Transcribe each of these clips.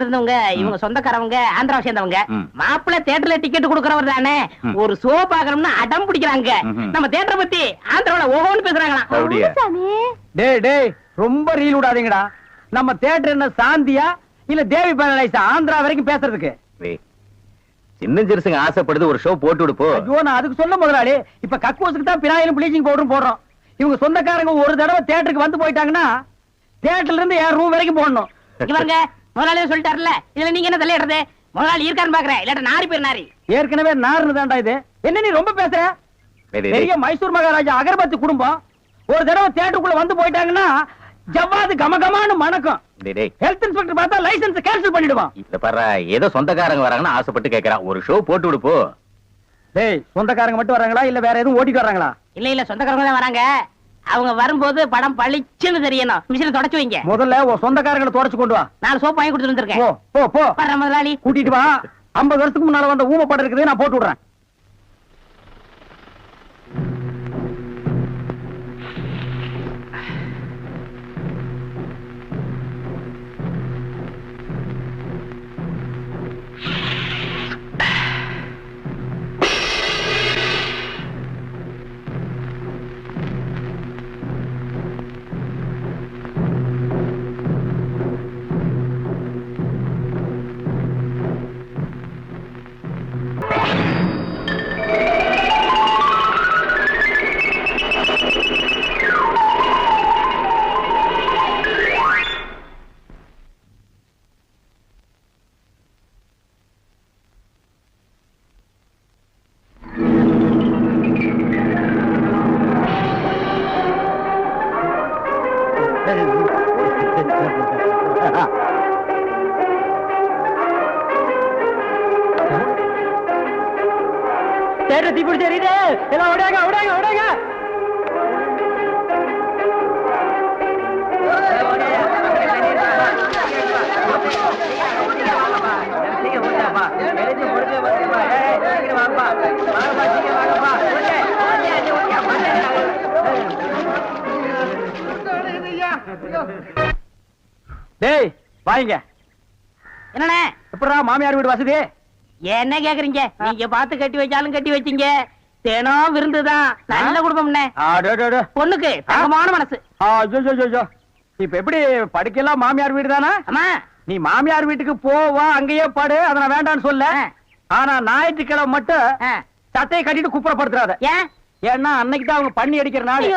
இருந்தவங்க இவங்க சொந்தக்காரவங்க ஆந்திராவை சேர்ந்தவங்க. மாப்பிள்ள தியேட்டர்ல டிக்கெட் கொடுக்கறவர் தானே, ஒரு ஷோ பாக்கணும்னு அடம் பிடிக்கிறாங்க. நம்ம தியேட்டரை பத்தி ஆந்திராவுல ஓஹோன்னு பேசுறாங்களாம். டேய் டேய் ரொம்ப ரீல் விடாதீங்கடா. நம்ம தியேட்டர் என்ன சாந்தியா இல்ல தேவி பேரலைஸா ஆந்திரா வரைக்கும் பேசுறதுக்கு? சின்ன சிறுசுங்க ஆசைப்படுது, ஒரு ஷோ போட்டு விடுப்போ. ஐயோ நான் அதுக்கு சொல்ல முதலாளி, இப்ப கக்கூசுக்கு தான் பினாயிலும் ப்ளீச்சிங் பவுடரும் போடுறோம். இவங்க சொந்தக்காரங்க ஒரு தடவை தியேட்டருக்கு வந்து போயிட்டாங்கன்னா தியேட்டர்ல இருந்து என் ரூம் வரைக்கும் போடணும். இவங்க முதலாளியே சொல்லிட்டாருல, இதுல நீங்க என்ன தலையிடுறது? முதலாளி இருக்கான்னு பாக்குறேன், இல்லாட்ட நாரி பேர் நாரி. ஏற்கனவே நார்னு தான்டா இது. என்ன நீ ரொம்ப பேசுற? பெரிய மைசூர் மகாராஜா அகர்பத்தி குடும்பம் ஒரு தடவை தியேட்டருக்குள்ள வந்து போயிட்டாங்கன்னா ஜவ்வாது கமகமான்னு மணக்கும். ஹெல்த் இன்ஸ்பெக்டர் பார்த்தா லைசென்ஸ் கேன்சல் பண்ணிடுவான். இத பாரு, ஏதோ சொந்தக்காரங்க வராங்கன்னு ஆசைப்பட்டு கேக்குறான், ஒரு ஷோ போட்டு விடுப்போ. டேய் சொந்தக்காரங்க மட்டும் வராங்களா இல்ல வேற எதுவும் ஓட்டிட்டு வராங்களா? இல்ல சொந்தக்காரங்க தான் வராங்க. அவங்க வரும்போது படம் பளிச்சுன்னு தெரியணும். மிஷினை தொடச்சு வைங்க. முதல்ல உன் சொந்தக்காரங்களை தொடச்சு கொண்டு வா. 4 சோப்பு வாங்கி கொடுத்துட்டு வந்திருக்கேன். போ போ போ. முதலாளி கூட்டிட்டு வா. 50 வருஷத்துக்கு முன்னால வந்த ஊம படம் இருக்குது, நான் போட்டு விடுறேன். டேய் வாங்க. என்னண்ணே எப்படா மாமியார் வீடு வசதி? என்ன கேக்குறீங்க? நீங்க பார்த்து கட்டி வச்சாலும் கட்டி வச்சீங்க. தினம் விருந்துதான். நல்ல குடும்பம்ண்ணே. பொண்ணுக்கு தங்கமான மனசு. இப்ப எப்படி படுக்கலாம் மாமியார் வீடு தானா? ஆமா. நீ மாமியார் வீட்டுக்கு போவா, அங்கேயே படு, அதை நான் வேண்டான்னு சொல்ல. ஆனா ஞாயிற்றுக்கிழமை மட்டும் சட்டையை கட்டிட்டு குப்புறப்படுத்துறாத. ஏன்? ஏன்னா அன்னைக்கு தான் அவங்க பண்ணி அடிக்கிற நாள்.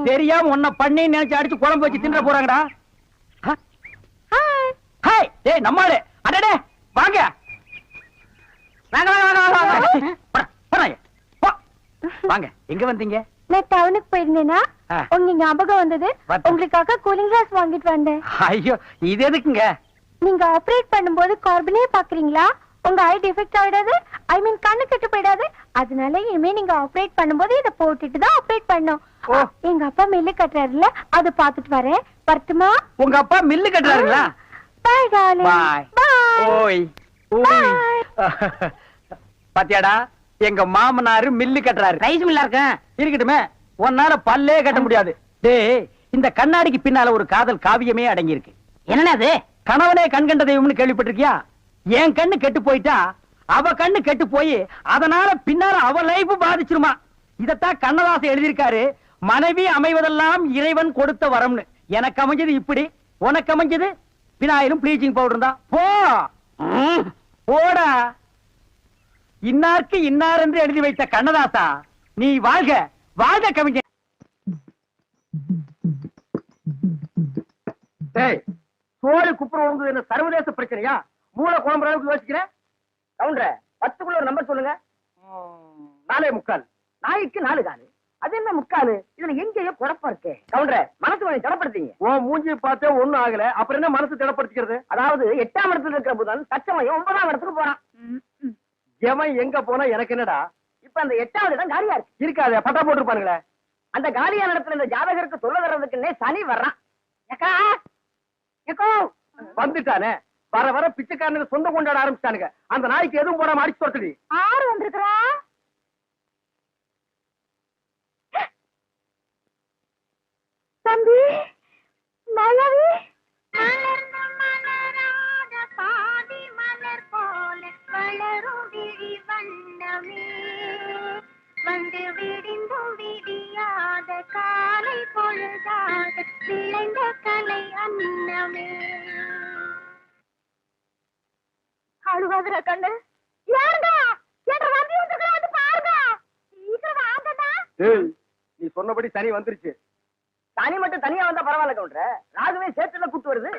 தெரியாம உன்னை பண்ணி நினைச்சு அடிச்சு குழம்பு வச்சு தின்ற போறாங்கடா. ஹாய் டேய் நம்மாளே. அடடே வாங்க வாங்க வாங்க. எங்க வந்தீங்க? நான் டவுனுக்கு போயிருந்தேனா உங்க ஞாபகம் வந்தது. உங்களுக்காக கூலிங் கிளாஸ் வாங்கிட்டு வந்தேன். ஐயோ இது எதுக்குங்க? நீங்க ஆபரேட் பண்ணும்போது கார்பனே பாக்குறீங்களா? உங்க ஐ டிஃபெக்ட் ஆயிடாது, ஐ மீன் கண்ணு கெட்டு போயிடாது. அதனால இனிமே நீங்க ஆபரேட் பண்ணும்போது இத போட்டுட்டு தான் ஆபரேட் பண்ணும். எங்க அப்பா மில்லு கட்டுறாருல, அது பாத்துட்டு வரேன். வரட்டுமா? உங்க அப்பா மில்லு கட்டுறாருங்களா? Bye darling. பை. ஓய் ஓய். பாத்தியாடா எங்க மாமனாரு மில்லு கட்டுறாரு. ரைஸ் மில்லா இருக்கட்டுமே, உன்னால பல்லே கட்ட முடியாது. டேய் இந்த கண்ணாடிக்கு பின்னால ஒரு காதல் காவியமே அடங்கி இருக்கு. என்ன அது? கணவனே கண் கண்ட தெய்வம்னு கேள்விப்பட்டிருக்கியா? என் கண்ணு கெட்டு போயிட்டா அவ கண்ணு கெட்டு போய் அதனால பின்னால அவ லைஃப் பாதிச்சிருமா. இதத்தான் கண்ணதாசன் எழுதியிருக்காரு, மனைவி அமைவதெல்லாம் இறைவன் கொடுத்த வரம்னு. எனக்கு அமைஞ்சது இப்படி, உனக்கு அமைஞ்சது பினாயிலும் ப்ளீச்சிங் பவுடர் தான். போ போடா. இன்னாருக்கு இன்னார் என்று எழுதி வைத்த கண்ணதாசா, நீ வாழ்க வாழ்க கவிஞர். சோழ குப்புற உழுந்தது என்ன சர்வதேச பிரச்சனையா? மூளை குழம்புற அளவுக்கு யோசிக்கிறேன். கவுண்டர 10க்குள்ள ஒரு நம்பர் சொல்லுங்க. 4.25. நாய்க்கு 4 காலு. அது என்ன முக்காலு? இதுல எங்கேயோ குழப்பம் இருக்கு. கவுண்டர மனசு கொஞ்சம் திடப்படுத்தீங்க. ஓ மூஞ்சி பார்த்தே ஒண்ணும் ஆகல, அப்புறம் என்ன மனசு திடப்படுத்திக்கிறது? அதாவது 8ஆம் இடத்துல இருக்கிற புதன் தச்சமயம் 9ஆம் இடத்துக்கு போறான். எவன் எங்க போனா எனக்கு என்னடா? இப்ப அந்த 8வது இடம் காலியா இருக்கு. இருக்காது, பட்டா போட்டுருப்பானுங்களே. அந்த காலியான இடத்துல இந்த ஜாதகருக்கு சொல்ல தர்றதுக்குன்னே சனி வர்றான். வந்துட்டானே, வர வர பிச்சைக்காரனுக்கு சொந்த கொண்டாட ஆரம்பிச்சானுங்க. அந்த நாய்க்கு எதுவும் போடாம அடிச்சு தொடுத்துடி. 6 வந்திருக்கிறா. தம்பி மாயாவி கலையாக விளைந்த கலை அன்னமே. அழுவாதுற கண்ணு. ஏண்டா என்ற வந்து வந்துக்கிறாது பாருங்க. சீக்கிரம் வாங்கடா. ஏய், நீ சொன்னபடி சனி வந்துருச்சு. சனி மட்டும் தனியா வந்தா பரவாயில்ல கவுண்டர். ராகுவே சேர்த்துல கூட்டு வருது.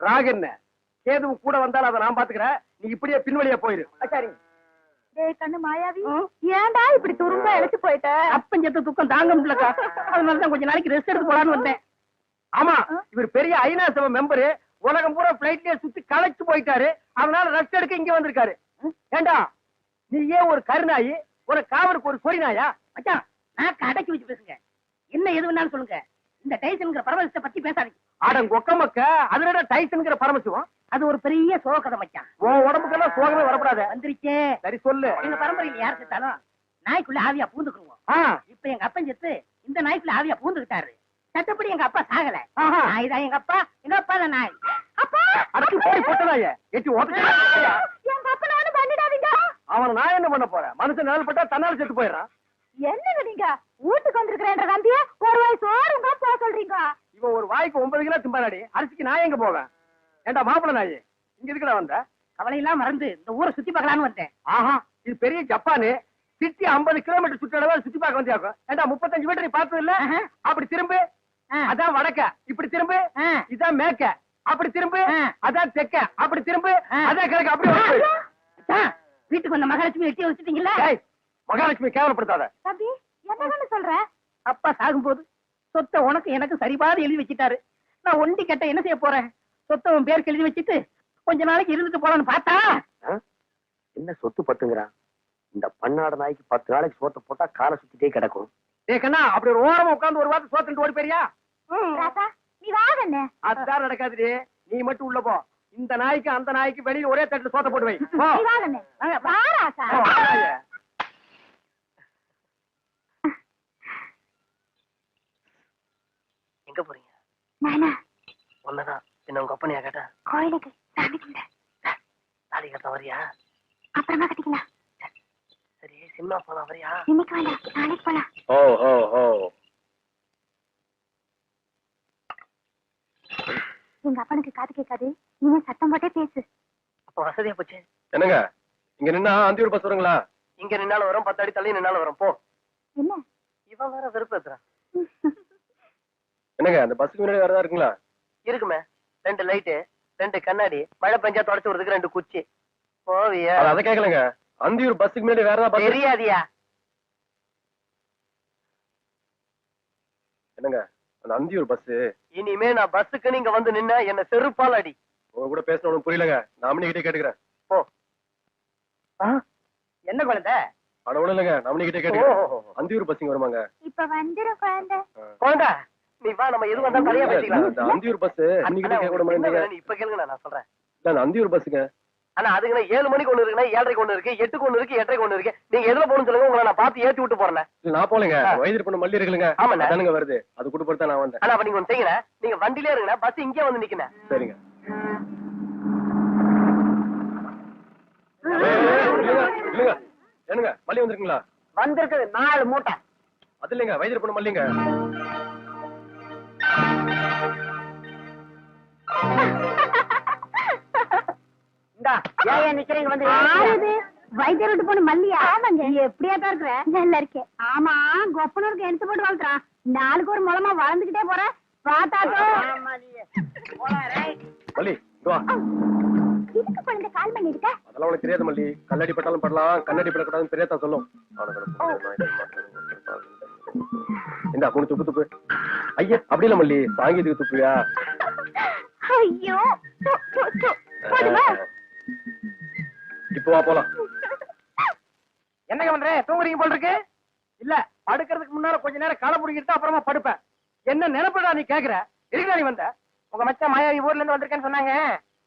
ராகு என்ன கேதுவும் கூட வந்தாலும் அதை நான் பாத்துக்கிறேன். நீ இப்படியே பின்வழியா போயிரு. சரி. டேய் கண்ணு மாயாவி, ஏண்டா இப்படி துரும்ப இழைச்சு போயிட்ட? அப்பஞ்சத்து துக்கம் தாங்க முடியலக்கா. அதனாலதான் கொஞ்ச நாளைக்கு ரெஸ்ட் எடுத்து போலான்னு வந்தேன். ஆமா, இவர் பெரிய ஐநா சபை மெம்பரு. உலகம் பூரா பிளைட்லயே சுத்தி களைச்சு போயிட்டாரு. அதனால ரெஸ்ட் எடுக்க இங்க வந்திருக்காரு. ஏண்டா நீ ஏன் ஒரு கருநாயி, ஒரு காவலுக்கு ஒரு சொறி நாயா? மச்சான், நான் அடக்கி வச்சு பேசுங்க. என்ன எது வேணாலும் சொல்லுங்க. இந்த டைசன்ங்கிற பரவசத்தை பத்தி பேசாதீங்க. ஆடம் கொக்கமக்க அதுல டைசன்ங்கிற பரமசிவம். அது ஒரு பெரிய சோகதை மச்சான். உன் உடம்புக்கெல்லாம் சோகமே வரப்படாத. வந்துருச்சே. சரி சொல்லு. எங்க பரம்பரையில யார் செத்தாலும் நாய்க்குள்ள ஆவியா பூந்துக்குருவோம். இப்ப எங்க அப்பன் செத்து இந்த நாய்க்குள்ள ஆவியா பூந்துக்கிட்டாரு. சட்டப்படி எங்க அப்பா சாகல. நாய் தான் எங்க அப்பா தான் நாய். அப்பா அடுத்து போய் போட்டதாயே எட்டி ஓட்ட. எங்க அப்பனை ஒண்ணு பண்ணிடாதீங்க. அவனை நான் என்ன பண்ண போறேன்? மனுஷன் நிழல் பட்டா தன்னால செத்து போயிடறான். என்னங்க நீங்க வீட்டுக்கு வந்திருக்கிறேன்ற நம்பிய ஒரு வாய் சோறுங்க போக சொல்றீங்க? இவன் ஒரு வாய்க்கு 9 கிலோ திம்பாடி. அரிசிக்கு நான் எங்க போவேன்? ஏண்டா மாப்பிள்ள நாய், இங்க எதுக்குடா வந்த? கவலையெல்லாம் மறந்து இந்த ஊரை சுத்தி பார்க்கலான்னு வந்தேன். ஆஹா, இது பெரிய ஜப்பானு. சிட்டி 50 கிலோமீட்டர் சுற்றளவு சுத்தி பார்க்க வந்தியாக்கும். ஏண்டா 35 மீட்டர் நீ பார்த்தது இல்ல? அப்படி திரும்பு, அதான் வடக்க. இப்படி திரும்பு, இதான் மேக்க. அப்படி திரும்பு, அதான் தெக்க. அப்படி திரும்பு, அதான் கிழக்கு. அப்படி வீட்டுக்கு வந்த மகாலட்சுமி வெட்டி வச்சுட்டீங்களா? மகாலட்சுமி கேவலப்படுத்தாத. தம்பி என்னன்னு சொல்ற? அப்பா சாகும்போது சொத்தை உனக்கு எனக்கு சரிபாதி எழுதி வச்சுட்டாரு. நான் ஒண்டி கட்ட என்ன செய்ய போறேன்? சொத்தை உன் பேருக்கு எழுதி வச்சுட்டு கொஞ்ச நாளைக்கு இருந்துட்டு போலான்னு பார்த்தா என்ன சொத்து பத்துங்கிறான்? இந்த பன்னாடு நாய்க்கு 10 நாளைக்கு சோத்த போட்டா காலை சுத்திட்டே கிடக்கும். ஏ கண்ணா, அப்படி ஒரு ஓரமா உட்கார்ந்து ஒரு வாரத்தை சோத்துட்டு ஓடி போறியா? ராசா நீ வாங்கண்ணே. அதுதான் நடக்காது. நீ மட்டும் உள்ள போ. இந்த நாய்க்கு அந்த நாய்க்கு வெளியில ஒரே தட்டுல சோத்த போட்டு வை. நீ வாங்கண்ணே. வா ராசா. எங்க போறீங்க? நானா ஒன்னதான் என்ன உங்க அப்பனையா கேட்டா? கோயிலுக்கு சாமி கும்பிட. தாலி கட்ட வரியா? அப்புறமா கட்டிக்கலாம். சரி, சினிமா போலாம் வரியா? இன்னைக்கு வேண்டாம், நாளைக்கு போலாம். ஓ ஓ ஓ. எங்க அப்பனுக்கு காது கேட்காது, நீங்க சத்தம் போட்டே பேசு. அப்ப வசதியா போச்சு. என்னங்க இங்க நின்னா அந்தியூர் பஸ் வருங்களா? இங்க நின்னாலும் வரும், 10 அடி தள்ளி நின்னாலும் வரும். போ. என்ன இவன் வேற வெறுப்பேத்துறான். என்னங்க அந்த பஸ்ஸுக்கு முன்னாடி வேறதா இருக்குங்களா? இருக்குமே, 2 லைட்டு, 2 கண்ணாடி, மழை பெஞ்சா தொடச்சு விடுறதுக்கு 2 குச்சி. போவியா? அதை கேட்கலங்க. அந்தியூர் பஸ்ஸுக்கு முன்னாடி வேறதா பஸ் தெரியாதியா? என்னங்க அந்த அந்தியூர் பஸ்? இனிமே நான் பஸ்ஸுக்கு நீங்க வந்து நின்னா என்ன செருப்பால் அடி. உங்க கூட பேசணும் புரியலங்க. நாமனி கிட்டே கேட்டுக்கிறேன். போ. என்ன குழந்தை? அட ஒண்ணு இல்லைங்க, நாமனி கிட்டே கேட்டுக்கிறேன். அந்தியூர் பஸ்ஸிங் வருமாங்க? இப்ப வந்துரும் குழந்தை. குழந்தை நீ வா, நம்ம எது வந்தாலும் தனியா பேசிக்கலாம். அந்த அந்தியூர் பஸ் இன்னைக்கு கேட்க கூட மாட்டேங்க. இப்ப கேளுங்க, நான் சொல்றேன். இல்ல அந்த அந்தியூர் பஸ்ஸுங்க. ஆனா அதுக்கு 7 மணிக்கு ஒண்ணு இருக்குன்னா 7:30 ஒண்ணு இருக்கு, 8க்கு ஒண்ணு இருக்கு, 8:30 ஒண்ணு இருக்கு. நீங்க எதுல போகணும்னு சொல்லுங்க, உங்களை நான் பார்த்து ஏத்தி விட்டு போறேன். இல்ல நான் போலங்க, வயது பண்ண மல்லி இருக்குங்க. ஆமாண்ணே. தானுங்க வருது, அது கூட்டு போறதா நான் வந்தேன். ஆனா அப்ப நீங்க ஒண்ணு செய்யுங்க, நீங்க வண்டியிலே இருங்க, பஸ் இங்கே வந்து நிக்கணும். சரிங்க. இல்லங்க என்னங்க மல்லி வந்திருக்கீங்களா? வந்திருக்குது 4 மூட்டை. அது இல்லைங்க, வயது பண்ண மல்லிங்க. இந்தா ஏன் நிக்கிறீங்க? வந்து யாரது? வைத்தியர் விட்டு போன மல்லியா? ஆமாங்க. நீ எப்படியா தான் இருக்கிற? நல்லா இருக்கேன். ஆமா, கொப்பனூருக்கு எடுத்து போட்டு வளர்த்துறான். நாளுக்கு ஒரு மூலமா வளர்ந்துகிட்டே போற. பாத்தாக்கோ மல்லி வா. இதுக்கு குழந்தை கால் பண்ணி இருக்க? அதெல்லாம் உனக்கு தெரியாது மல்லி. கண்ணாடி பட்டாலும் படலாம், கண்ணாடி படக்கூடாதுன்னு பெரியதான் சொல்லும். இந்த பொண்ணு துப்பு துப்பு. ஐயா அப்படி இல்ல மல்லி, சாங்கீதுக்கு துப்புயா? ஐயோ போதுமா? இப்போ வா போலாம். என்னங்க பண்ற? தூங்குறீங்க போல இருக்கு. இல்ல, படுக்கிறதுக்கு முன்னால கொஞ்ச நேரம் களை புடிக்கிட்டு அப்புறமா படுப்பேன். என்ன நினைப்படா நீ கேக்குற? எதுக்குடா நீ வந்த? உங்க மச்சான் மாயாவி ஊர்ல இருந்து வந்திருக்கேன்னு சொன்னாங்க,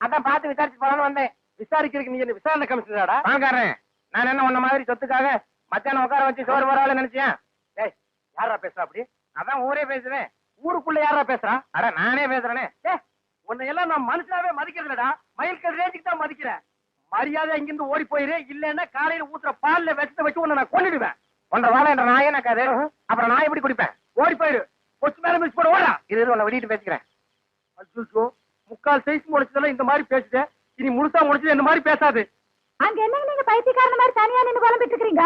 அதான் பார்த்து விசாரிச்சு போலான்னு வந்தேன். விசாரிக்கிறதுக்கு நீ என்ன விசாரணை கமிஷனராடா? வாங்காரன். நான் என்ன உன்ன மாதிரி சொத்துக்காக மச்சான உட்கார வச்சு சோறு வரால நினைச்சேன். ஏய், யாரா பேசுறா அப்படி? அதான் ஊரே பேசுவேன். ஊருக்குள்ள யாரா பேசுறா? அட நானே பேசுறேனே. உன்னை எல்லாம் நான் மனுஷனாவே மதிக்கிறதுலடா, மயில்கல் ரேஞ்சுக்கு தான் மதிக்கிறேன். மரியாதை இங்கிருந்து ஓடி போயிரு, இல்லன்னா காலையில ஊத்துற பால்ல விஷத்தை வச்சு உன்னை நான் கொன்னுடுவேன். ஒன்றரை வாழை என்ற நாயே நக்காது. அப்புறம் நான் எப்படி குடிப்பேன்? ஓடி போயிரு. கொச்சு மேல மிஸ் போட ஓடா. இது உன்னை வெளியிட்டு பேசிக்கிறேன். அச்சோ, முக்கால் சைஸ் முடிச்சதெல்லாம் இந்த மாதிரி பேசுத. இனி முழுசா முடிச்சது இந்த மாதிரி பேசாது. அங்க என்ன நீங்க பைத்தியக்காரன மாதிரி தனியா நின்னு குழம்பிட்டு இருக்கீங்க?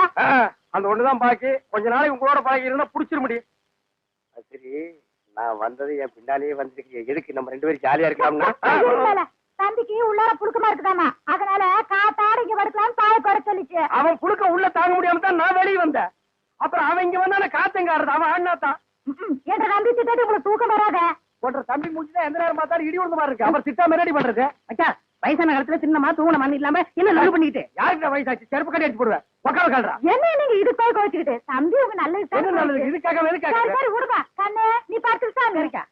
அந்த ஒண்ணுதான் பாக்கி. கொஞ்ச நாளைக்கு உங்களோட பழகி இருந்தா புடிச்சிட முடியும். சரி, நான் வந்தது என் பின்னாலேயே வந்துருக்கீங்க. எதுக்கு நம்ம 2 பேரும் ஜாலியா இருக்கலாம்னா? தம்பிக்கு உள்ளார புழுக்கமா இருக்குதாமா, அதனால காத்தாட இங்க படுக்கலாம் தாய குறை சொல்லிச்சு. அவன் புழுக்க உள்ள தாங்க முடியாம தான் நான் வெளியே வந்தேன். அப்புறம் அவன் இங்க வந்தா காத்தங்க ஆடுறது. அவன் ஆடினாத்தான் என்ற தம்பி திட்டு உங்களுக்கு தூக்கம் வராத. போன்ற தம்பி முடிச்சுதான் எந்த நேரம் பார்த்தாலும் இடி விழுந்த மாதிரி இருக்கு. அப்புறம் திட்டாம ரெடி பண்றது. அக்கா வயசான காலத்துல சின்னமா தூங்கின மண் இல்லாம என்ன நடு பண்ணிட்டு யாருக்கு வயசாச்சு? செருப்பு கட்டி அடிச்சு போடுவேன். உக்கார கால்றா. என்ன நீங்க இது போய் கோச்சிக்கிட்டு? தம்பி உங்க நல்லது என்ன நல்லது? இதுக்காக எதுக்காக? சரி விடுப்பா கண்ணு, நீ பார்த்து சாமி இருக்கா.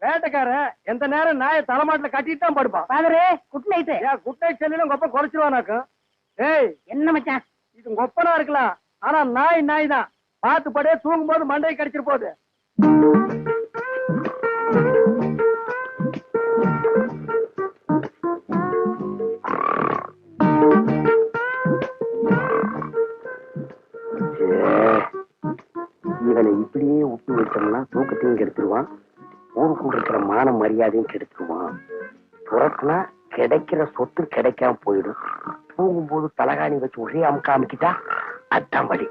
வேட்டைக்காரன் எந்த நேரம் நாயை தலைமாட்டில கட்டிட்டு தான் படுப்பான். பாதரே குட் நைட். ஏன் குட் நைட் சொல்லி உங்க அப்பா குறைச்சிருவானாக்கும். ஏய், என்ன மச்சான் இது உங்க ஒப்பனா இருக்கலாம், ஆனா நாய் தான். பார்த்து படே தூங்கும் போது மண்டையை கடிச்சிட்டு போகுது. இவனை இப்படியே விட்டு வச்சோம்னா தூக்கத்தையும் கெடுத்துருவான், ஊருக்குள்ள இருக்கிற மான மரியாதையும் கெடுத்துருவான். புறத்துனா கிடைக்கிற சொத்து கிடைக்காம போயிடும். தூங்கும்போது தலகாணி வச்சு ஒரே அமுக்க அமுக்கிட்டா அதான் வழி.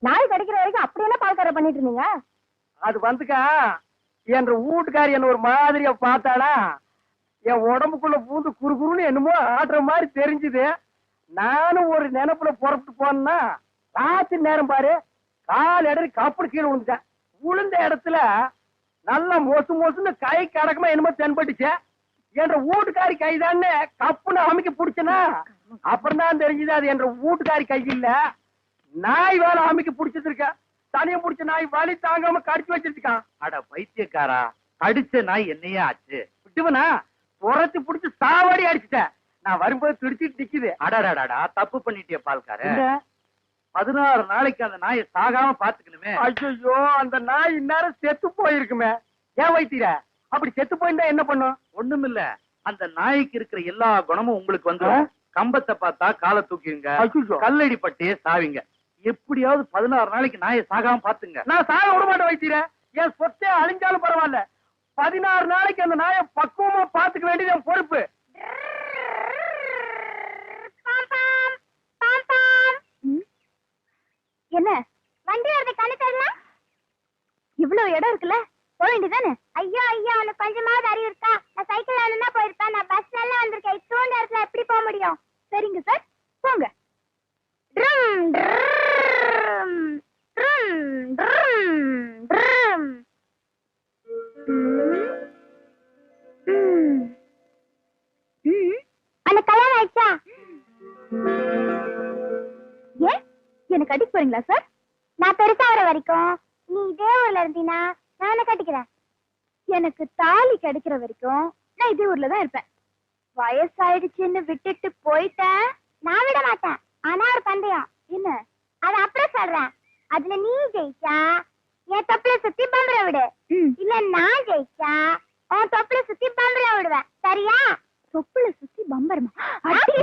நாய் கடிக்கிற வரைக்கும் அப்படியெல்லாம் பால்கார பண்ணிட்டு இருந்தீங்க? அது வந்துக்கா என்ற வீட்டுக்காரி என்ன ஒரு மாதிரியா பார்த்தாளா, என் உடம்புக்குள்ள பூந்து குறுகுறுன்னு என்னமோ ஆடுற மாதிரி தெரிஞ்சுது. நானும் ஒரு நினைப்புல புறப்பட்டு போனா ராத்திரி நேரம் பாரு, கால் இடறி கப்பல் கீழே விழுந்துட்டேன். விழுந்த இடத்துல நல்லா மொசுன்னு கை கடக்கமா என்னமோ தென்பட்டுச்சு. என்ற வீட்டுக்காரி கைதான்னு கப்புன்னு அமைக்க பிடிச்சனா, அப்புறம் தான் தெரிஞ்சது அது என்ற வீட்டுக்காரி கை இல்ல, நாய் வேலை அமைக்க பிடிச்சது இருக்க. தனிய பிடிச்ச நாய் வலி தாங்காம கடிச்சு வச்சிருக்கான். அட பைத்தியக்காரா, கடிச்ச நாய் என்னையா ஆச்சு? விட்டுவனா புறத்து பிடிச்சு சாவாடி அடிச்சுட்டேன். நான் வரும்போது துடிச்சிட்டு நிக்குது. அடடாடா, தப்பு பண்ணிட்டிய பால்கார. 16 நாளைக்கு அந்த நாயை சாகாம பாத்துக்கணுமே. ஐயோ, அந்த நாய் இந்நேரம் செத்து போயிருக்குமே. ஏன் வைத்தீர? அப்படி செத்து போயிருந்தா என்ன பண்ணும்? ஒண்ணுமில்ல, அந்த நாய்க்கு இருக்கிற எல்லா குணமும் உங்களுக்கு வந்து கம்பத்தை பார்த்தா காலை தூக்கிங்க, கல்லடி பட்டே சாவிங்க. எப்படியாவது 16 நாளைக்கு நாயை சாகாம பாத்துங்க. நான் சாக விட மாட்டேன் வைத்தீர. என் சொத்தே அழிஞ்சாலும் பரவாயில்ல, 16 நாளைக்கு அந்த நாயை பக்குவமா பாத்துக்க வேண்டியது என் பொறுப்பு. என்ன வண்டி வரது கண்ணு தரலாம்? இவ்வளவு இடம் இருக்குல்ல, போக வேண்டியதானே? ஐயோ ஐயோ, உனக்கு கொஞ்சமாவது அறிவு இருக்கா? நான் சைக்கிள் ஆனா போயிருப்பேன், நான் பஸ்ல எல்லாம் வந்திருக்கேன். இத்தோண்ட நேரத்துல எப்படி போக முடியும்? சரிங்க சார், போங்க. அந்த கல்யாணம் ஆயிடுச்சா? ஏன் எனக்கு கட்டிக்க போறீங்களா சார்? நான் பெருசா வர வரைக்கும் நீ இதே ஊர்ல இருந்தீனா நானே கட்டிக்கிறேன். எனக்கு தாலி கிடைக்கிற வரைக்கும் நான் இதே ஊர்ல தான் இருப்பேன். வயசாயிடுச்சுன்னு விட்டுட்டு போயிட்டேன், நான் விட மாட்டேன். ஆனா ஒரு பந்தயம் என்ன, அது அப்புறம் சொல்றேன். அதுல நீ ஜெயிச்சா என் தொப்புல சுத்தி பம்பர விடு, இல்ல நான் ஜெயிச்சா உன் தொப்புல சுத்தி பம்பர விடுவேன். சரியா? தொப்புல சுத்தி பம்பரமா? அடி